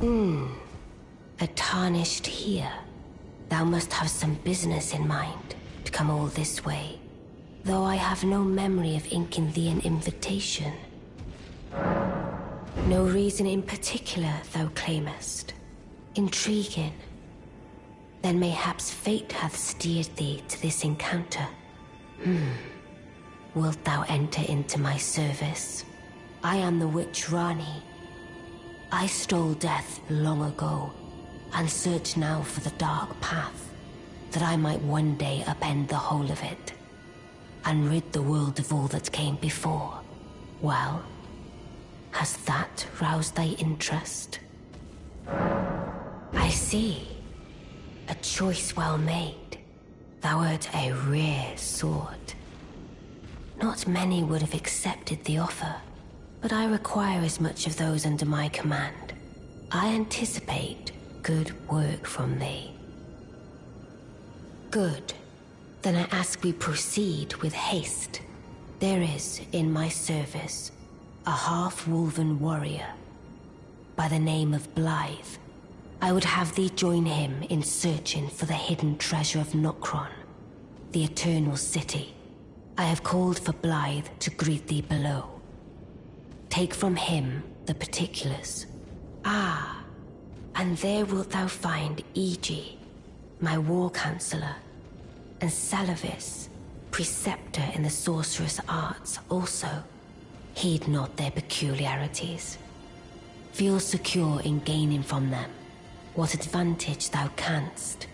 A tarnished here. Thou must have some business in mind to come all this way, though I have no memory of inking thee an invitation. No reason in particular thou claimest. Intriguing. Then mayhaps fate hath steered thee to this encounter. Wilt thou enter into my service? I am the witch Rani. I stole death long ago, and search now for the dark path, that I might one day upend the whole of it, and rid the world of all that came before. Well, has that roused thy interest? I see. A choice well made. Thou art a rare sword. Not many would have accepted the offer, but I require as much of those under my command. I anticipate good work from thee. Good. Then I ask we proceed with haste. There is, in my service, a half-wolven warrior by the name of Blythe. I would have thee join him in searching for the hidden treasure of Nokron, the Eternal City. I have called for Blythe to greet thee below. Take from him the particulars. Ah, and there wilt thou find Iji, my war counselor, and Salavis, preceptor in the sorcerous arts also. Heed not their peculiarities. Feel secure in gaining from them what advantage thou canst.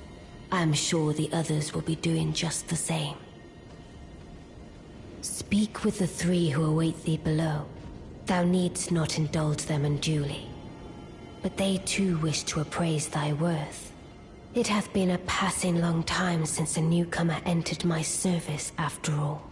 I am sure the others will be doing just the same. Speak with the three who await thee below. Thou needst not indulge them unduly, but they too wish to appraise thy worth. It hath been a passing long time since a newcomer entered my service, after all.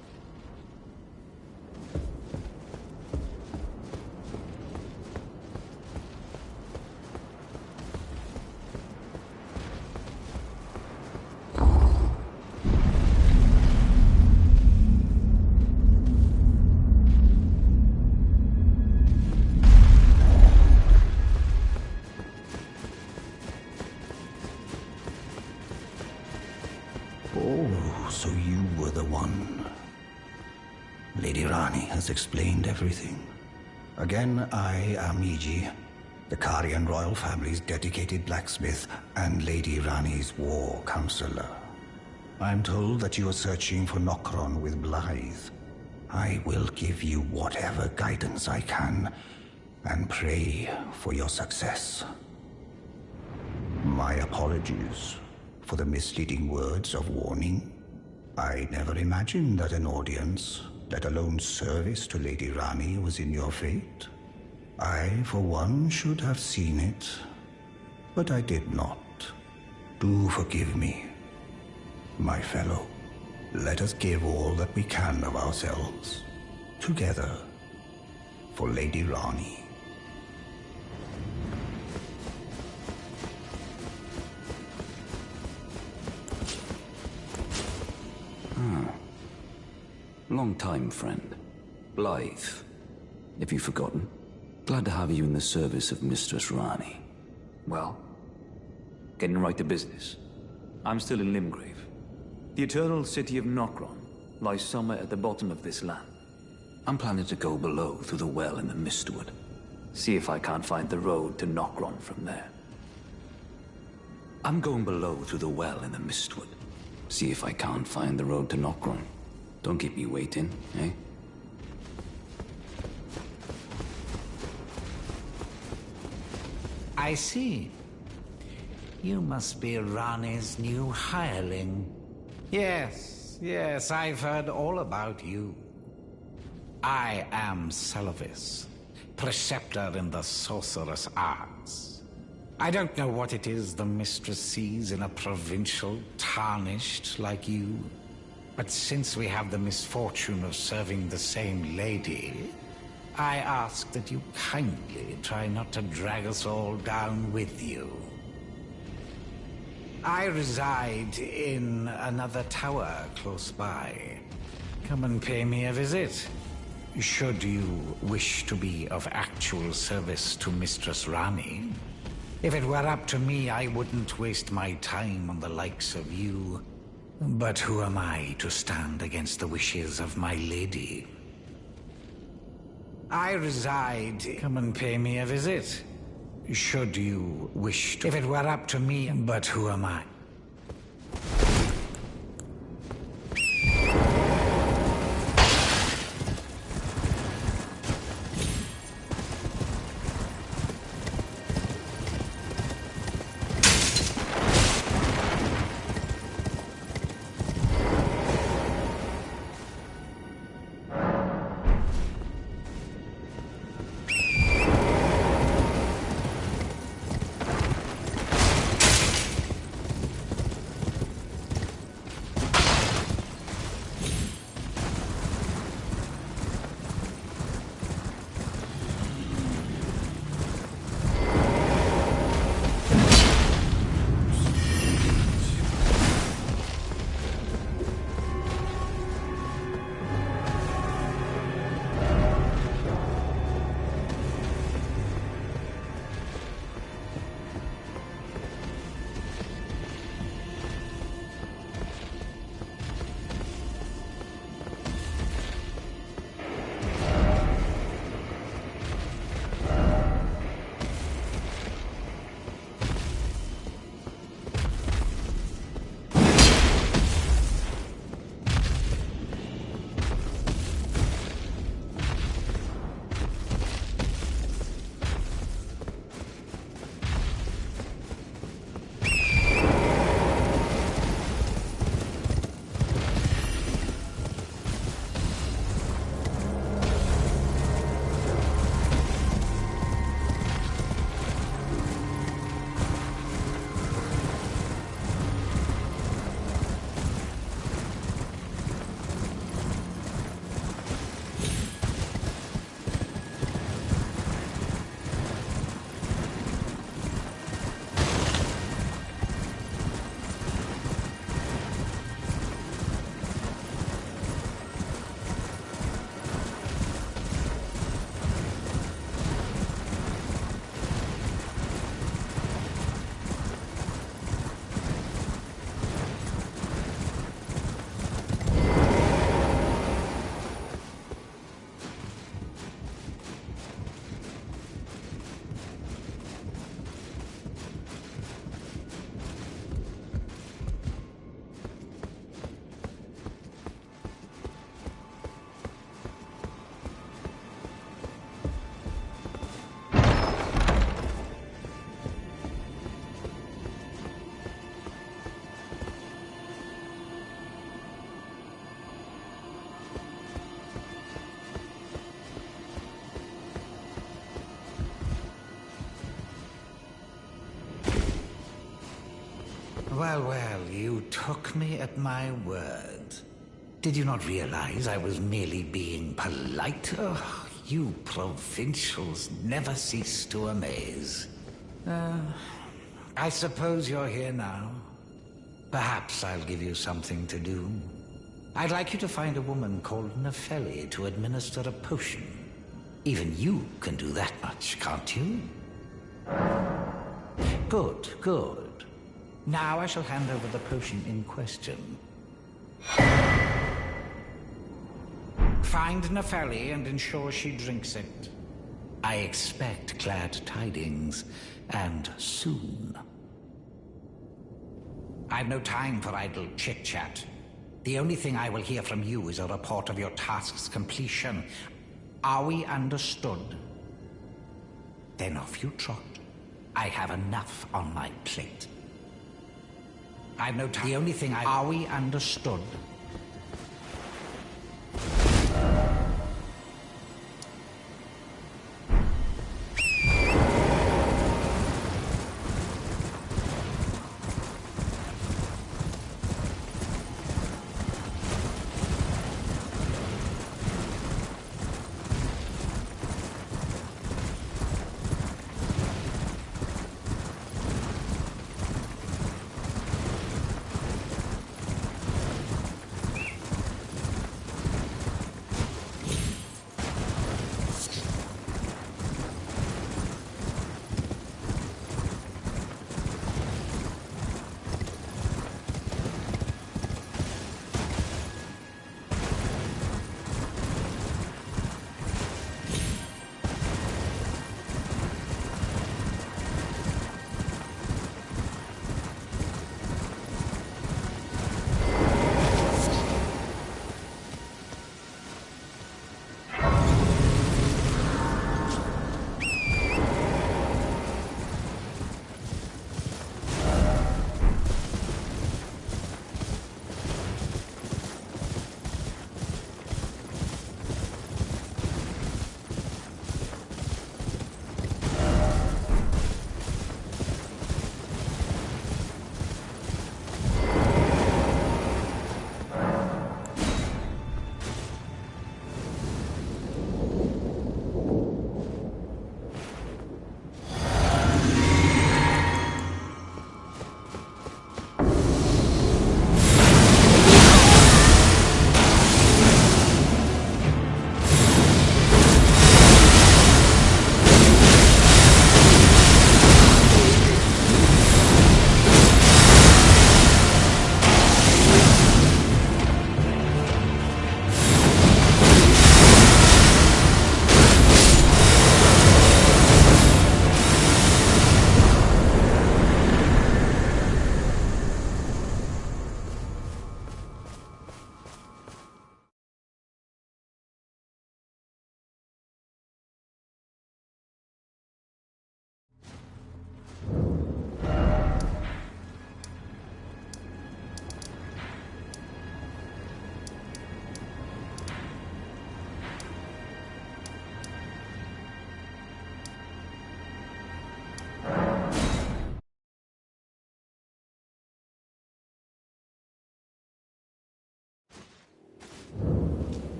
So you were the one. Lady Rani has explained everything. Again, I am Iji, the Karian royal family's dedicated blacksmith and Lady Rani's war counselor. I'm told that you are searching for Nokron with Blythe. I will give you whatever guidance I can, and pray for your success. My apologies for the misleading words of warning. I never imagined that an audience, let alone service to Lady Rani, was in your fate. I, for one, should have seen it, but I did not. Do forgive me, my fellow. Let us give all that we can of ourselves, together, for Lady Rani. Long time, friend. Blythe. Have you forgotten? Glad to have you in the service of Mistress Rani. Well, getting right to business. I'm still in Limgrave. The eternal city of Nokron lies somewhere at the bottom of this land. I'm planning to go below through the well in the Mistwood. See if I can't find the road to Nokron from there. I'm going below through the well in the Mistwood. See if I can't find the road to Nokron. Don't keep me waiting, eh? I see. You must be Rani's new hireling. Yes, I've heard all about you. I am Salavis, preceptor in the sorcerous arts. I don't know what it is the mistress sees in a provincial tarnished like you. But since we have the misfortune of serving the same lady, I ask that you kindly try not to drag us all down with you. I reside in another tower close by. Come and pay me a visit, should you wish to be of actual service to Mistress Rani. If it were up to me, I wouldn't waste my time on the likes of you. But who am I to stand against the wishes of my lady? I reside. Come and pay me a visit. Should you wish to. If it were up to me, but who am I? Well, well, you took me at my word. Did you not realize I was merely being polite? Oh, you provincials never cease to amaze. I suppose you're here now. Perhaps I'll give you something to do. I'd like you to find a woman called Nefeli to administer a potion. Even you can do that much, can't you? Good, good. Now I shall hand over the potion in question. Find Nefeli and ensure she drinks it. I expect glad tidings, and soon. I've no time for idle chit-chat. The only thing I will hear from you is a report of your task's completion. Are we understood? Then off you trot. I have enough on my plate. I've no time. The only thing I... Are we understood?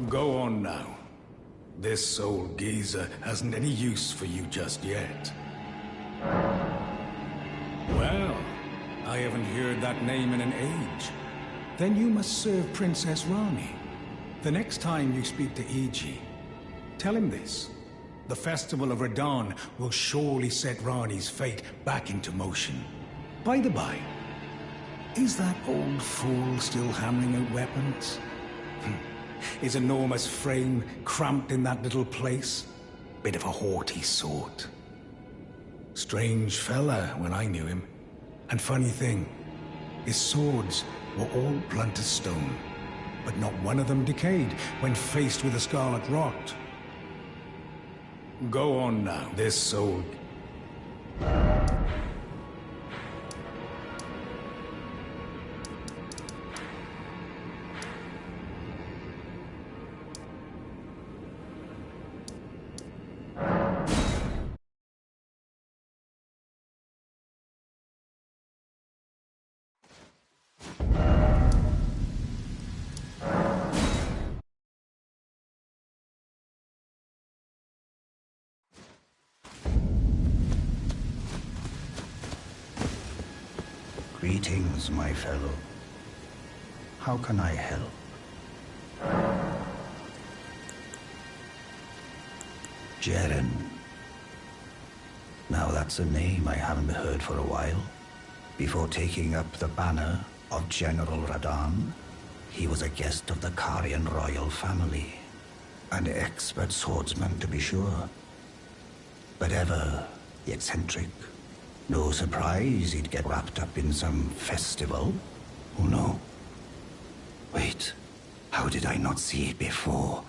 Go on now. This old geezer hasn't any use for you just yet. Well, I haven't heard that name in an age. Then you must serve Princess Rani. The next time you speak to Iji, tell him this. The Festival of Radahn will surely set Rani's fate back into motion. By the by, is that old fool still hammering out weapons? His enormous frame cramped in that little place? Bit of a haughty sort. Strange fella when I knew him. And funny thing, his swords were all blunt as stone, but not one of them decayed when faced with the scarlet rot. Go on now, this old... Greetings, my fellow. How can I help? Jeren. Now that's a name I haven't heard for a while. Before taking up the banner of General Radahn, he was a guest of the Karian royal family. An expert swordsman, to be sure. But ever eccentric. No surprise he'd get wrapped up in some festival. Oh no. Wait, how did I not see it before?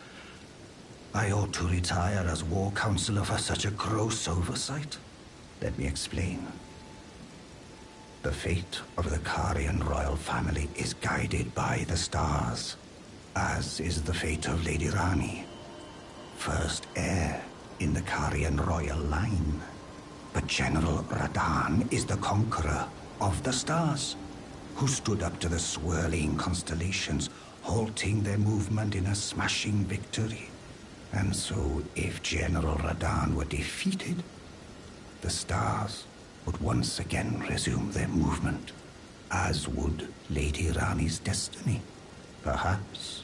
I ought to retire as war counselor for such a gross oversight. Let me explain. The fate of the Karian royal family is guided by the stars, as is the fate of Lady Rani, first heir in the Karian royal line. But General Radahn is the conqueror of the stars, who stood up to the swirling constellations, halting their movement in a smashing victory. And so, if General Radahn were defeated, the stars would once again resume their movement, as would Lady Rani's destiny, perhaps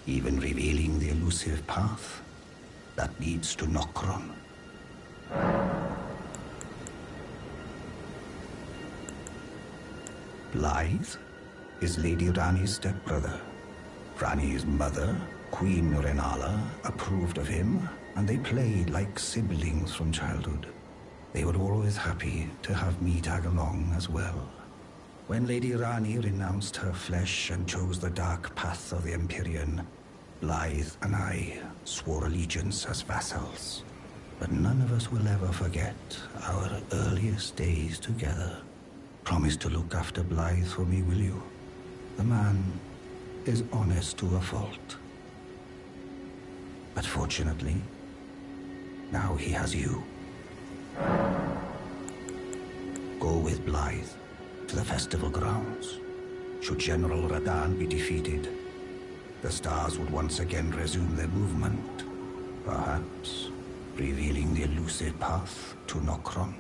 even revealing the elusive path that leads to Nokron. Blythe is Lady Rani's stepbrother. Rani's mother, Queen Renala, approved of him, and they played like siblings from childhood. They were always happy to have me tag along as well. When Lady Rani renounced her flesh and chose the dark path of the Empyrean, Blythe and I swore allegiance as vassals. But none of us will ever forget our earliest days together. Promise to look after Blythe for me, will you? The man is honest to a fault. But fortunately, now he has you. Go with Blythe to the festival grounds. Should General Radahn be defeated, the stars would once again resume their movement, perhaps revealing the elusive path to Nokron.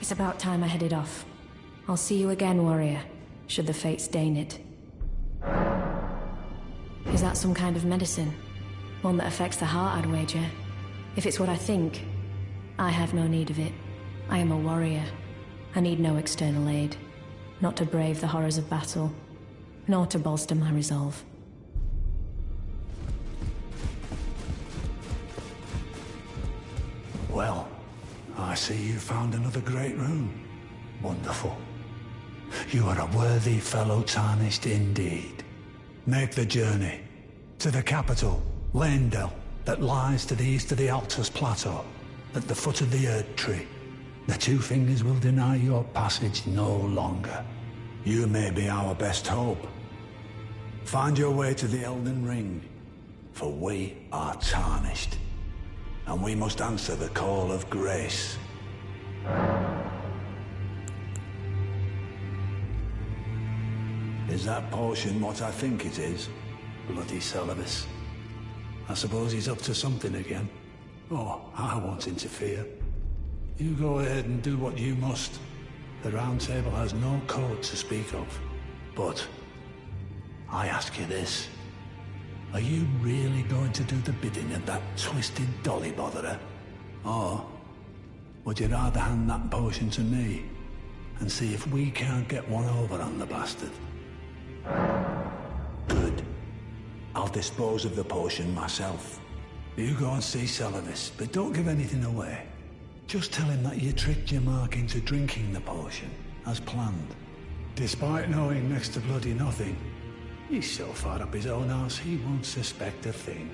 It's about time I headed off. I'll see you again, warrior, should the fates deign it. Is that some kind of medicine? One that affects the heart, I'd wager. If it's what I think, I have no need of it. I am a warrior. I need no external aid. Not to brave the horrors of battle, nor to bolster my resolve. Well, I see you found another great rune. Wonderful. You are a worthy fellow tarnished indeed. Make the journey to the capital, Leyndell, that lies to the east of the Altus Plateau, at the foot of the Erdtree. The Two Fingers will deny your passage no longer. You may be our best hope. Find your way to the Elden Ring, for we are tarnished, and we must answer the call of grace. Is that potion what I think it is? Bloody Celevis. I suppose he's up to something again. Oh, I won't interfere. You go ahead and do what you must. The Round Table has no code to speak of. But I ask you this. Are you really going to do the bidding of that twisted dolly botherer? Or would you rather hand that potion to me and see if we can't get one over on the bastard? Good. I'll dispose of the potion myself. You go and see Celevis, but don't give anything away. Just tell him that you tricked your mark into drinking the potion, as planned. Despite knowing next to bloody nothing, he's so far up his own arse he won't suspect a thing.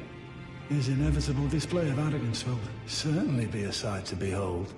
His inevitable display of arrogance will certainly be a sight to behold.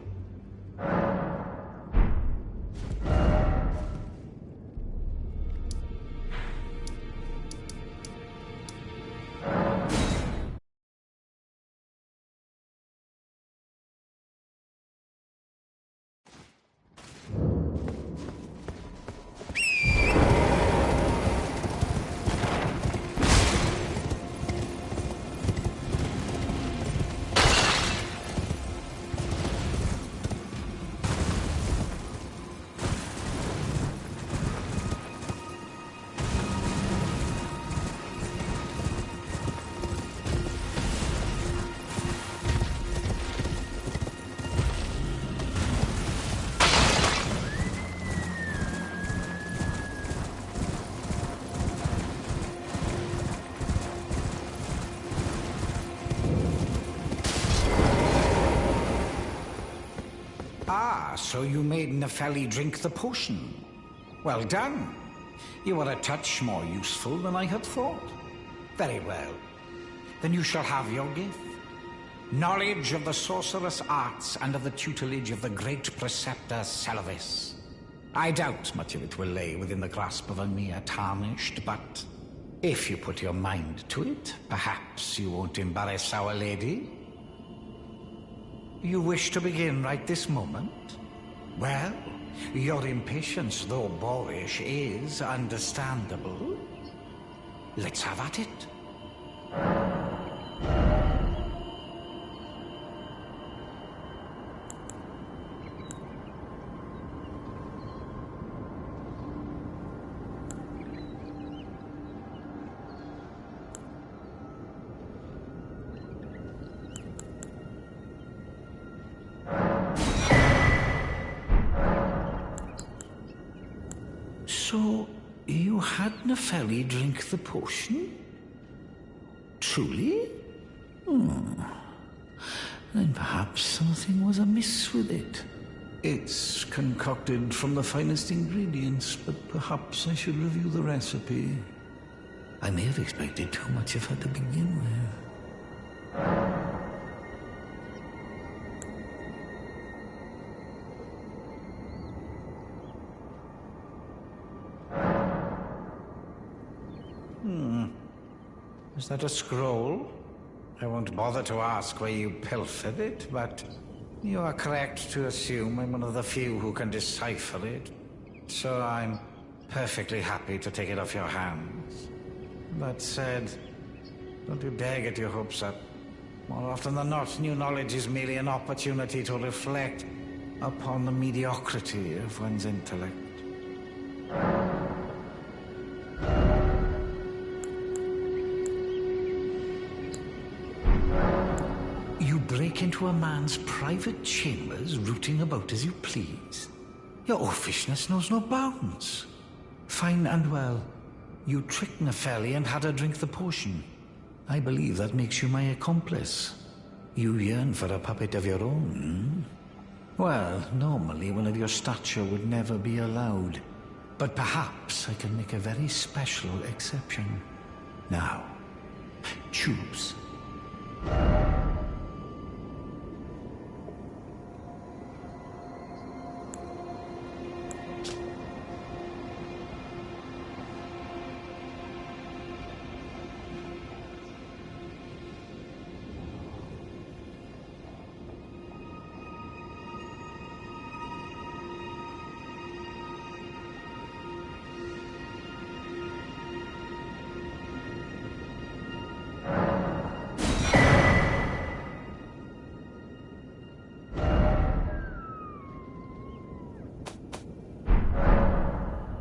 Ah, so you made Nepheli drink the potion. Well done. You are a touch more useful than I had thought. Very well. Then you shall have your gift. Knowledge of the sorcerous arts and of the tutelage of the great preceptor Celevis. I doubt much of it will lay within the grasp of a mere tarnished, but if you put your mind to it, perhaps you won't embarrass our lady. You wish to begin right this moment? Well, your impatience, though boorish, is understandable. Let's have at it. So, you had Nepheli drink the potion? Truly? Then perhaps something was amiss with it. It's concocted from the finest ingredients, but perhaps I should review the recipe. I may have expected too much of her to begin with. Is that a scroll? I won't bother to ask where you pilfered it, but you are correct to assume I'm one of the few who can decipher it. So I'm perfectly happy to take it off your hands. That said, don't you dare get your hopes up. More often than not, new knowledge is merely an opportunity to reflect upon the mediocrity of one's intellect. Break into a man's private chambers, rooting about as you please. Your oafishness knows no bounds. Fine and well. You tricked Nepheli and had her drink the potion. I believe that makes you my accomplice. You yearn for a puppet of your own, hmm? Well, normally one of your stature would never be allowed. But perhaps I can make a very special exception. Now, choose.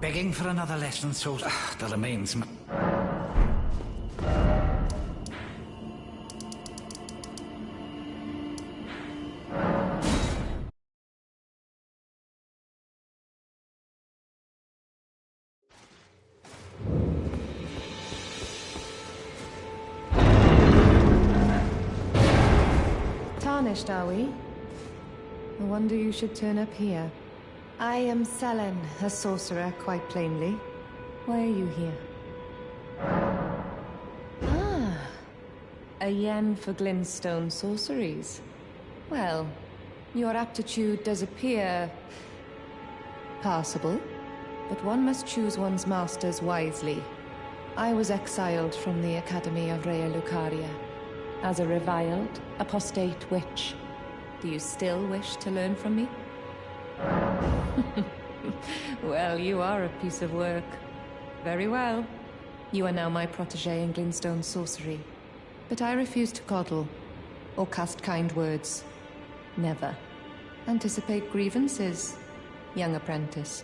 Begging for another lesson, so that remains. Tarnished, are we? No wonder you should turn up here. I am Selen, a sorcerer, quite plainly. Why are you here? Ah, a yen for glintstone sorceries. Well, your aptitude does appear passable, but one must choose one's masters wisely. I was exiled from the Academy of Rea Lucaria as a reviled, apostate witch. Do you still wish to learn from me? Well, you are a piece of work. Very well. You are now my protege in glintstone sorcery. But I refuse to coddle, or cast kind words. Never. Anticipate grievances, young apprentice.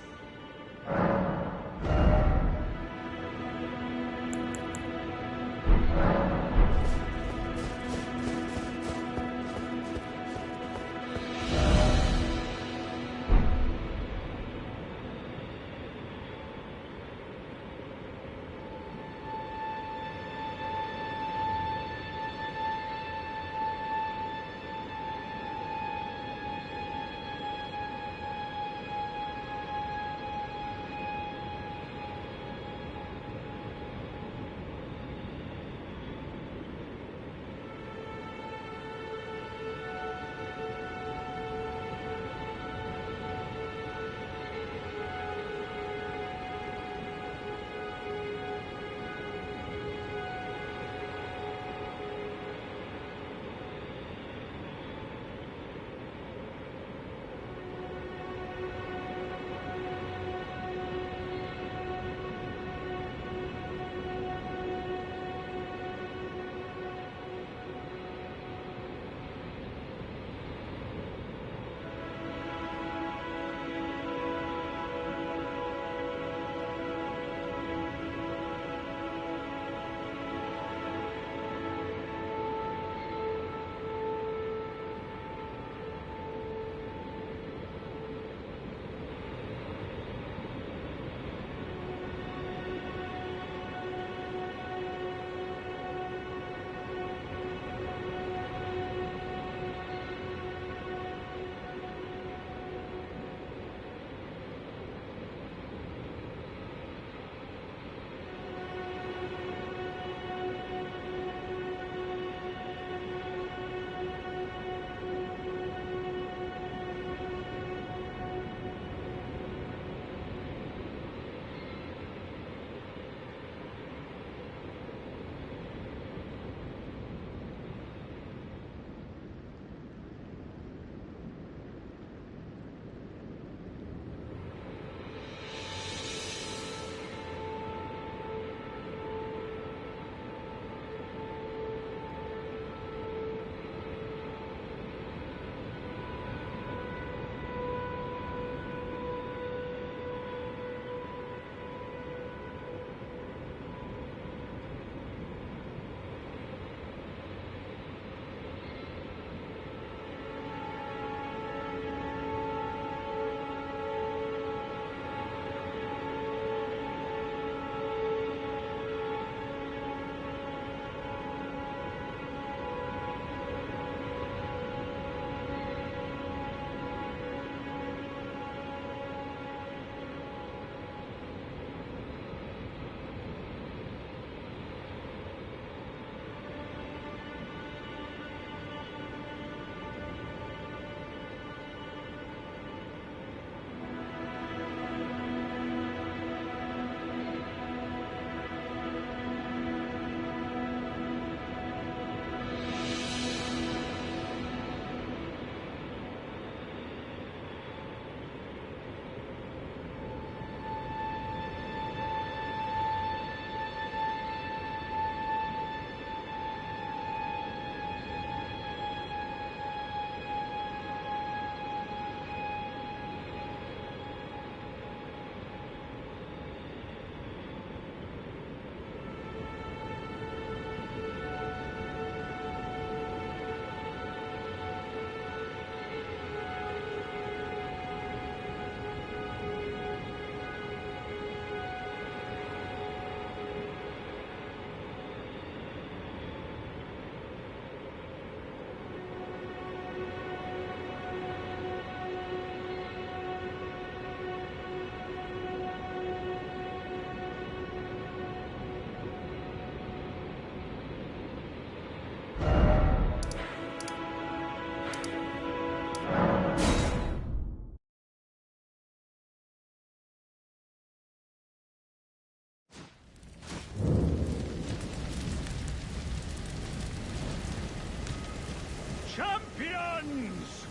Champions!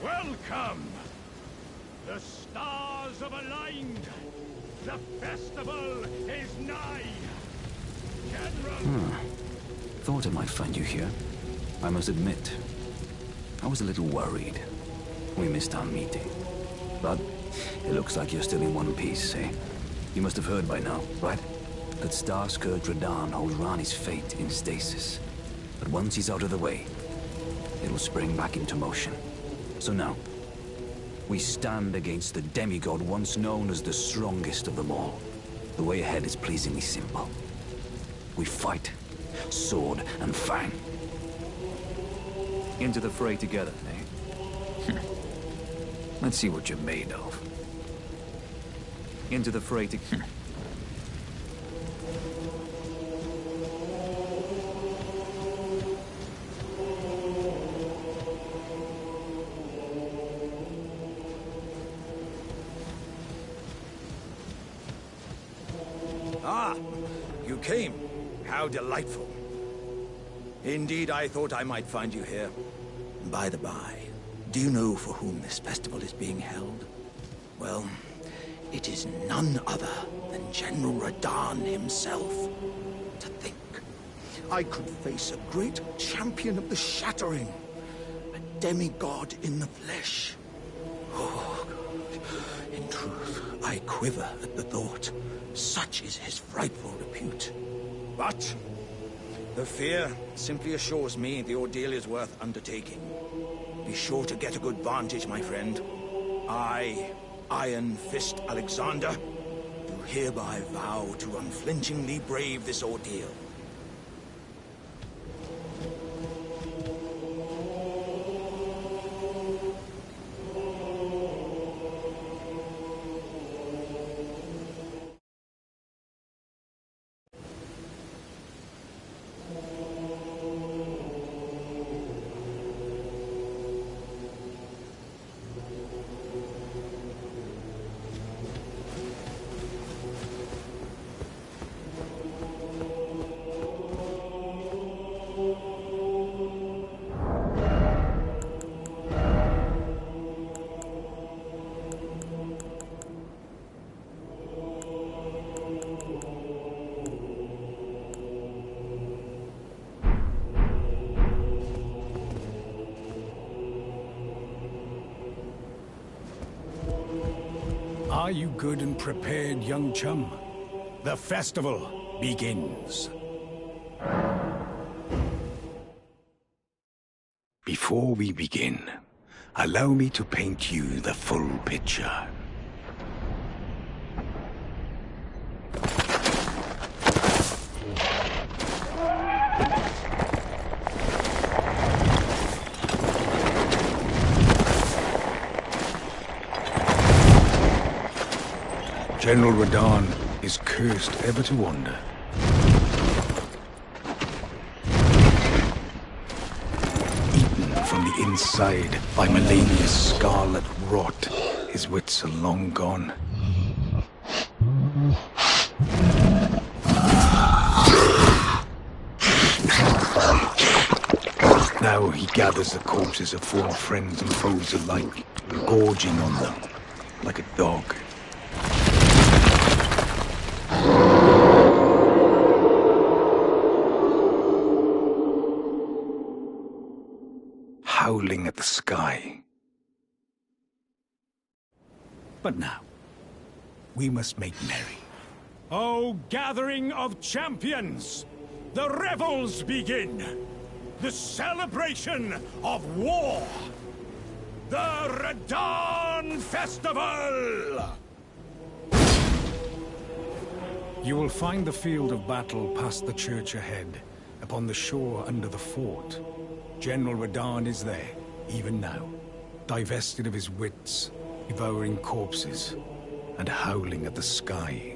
Welcome! The stars have aligned. The festival is nigh. General... Thought I might find you here. I must admit, I was a little worried. We missed our meeting. But it looks like you're still in one piece, eh? You must have heard by now, right? That Starscourge Radahn holds Ranni's fate in stasis. But once he's out of the way, it'll spring back into motion. So now, we stand against the demigod once known as the strongest of them all. The way ahead is pleasingly simple. We fight, sword and fang. Into the fray together, eh? Let's see what you're made of. Into the fray together. Ah, you came. How delightful. Indeed, I thought I might find you here. By the by, do you know for whom this festival is being held? Well, it is none other than General Radahn himself. To think, I could face a great champion of the Shattering, a demigod in the flesh. Oh, God. In truth, I quiver at the thought. Such is his frightful repute. But the fear simply assures me the ordeal is worth undertaking. Be sure to get a good vantage, my friend. I, Iron Fist Alexander, do hereby vow to unflinchingly brave this ordeal. Are you good and prepared, young chum? The festival begins. Before we begin, allow me to paint you the full picture. General Radahn is cursed ever to wander. Eaten from the inside by Melania's scarlet rot, his wits are long gone. Now he gathers the corpses of former friends and foes alike, gorging on them like a dog. Howling at the sky. But now, we must make merry. O gathering of champions! The revels begin! The celebration of war! The Radahn Festival! You will find the field of battle past the church ahead, upon the shore under the fort. General Radahn is there, even now, divested of his wits, devouring corpses, and howling at the sky.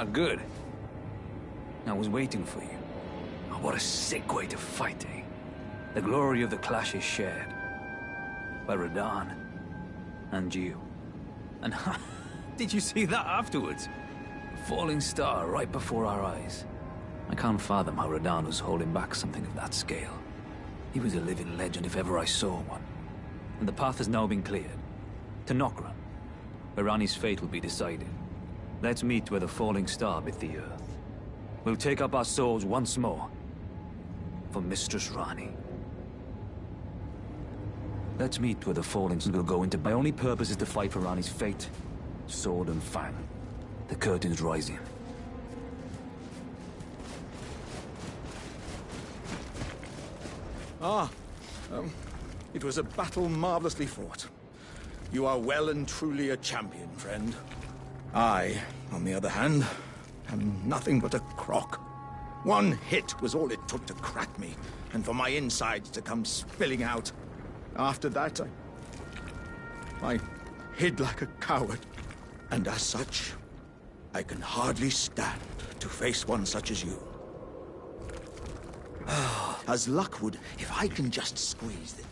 Ah, good. I was waiting for you. Oh, what a sick way to fight, eh? The glory of the clash is shared. By Radahn. And you. And did you see that afterwards? A falling star right before our eyes. I can't fathom how Radahn was holding back something of that scale. He was a living legend if ever I saw one. And the path has now been cleared. To Nokra, where Ranni's fate will be decided. Let's meet where the falling star bit the earth. We'll take up our swords once more. For Mistress Ranni. Let's meet where the falling star will go into. My only purpose is to fight for Ranni's fate. Sword and fang. The curtain's rising. It was a battle marvelously fought. You are well and truly a champion, friend. I, on the other hand, am nothing but a crock. One hit was all it took to crack me, and for my insides to come spilling out. After that, I hid like a coward. And as such, I can hardly stand to face one such as you. As luck would, if I can just squeeze it.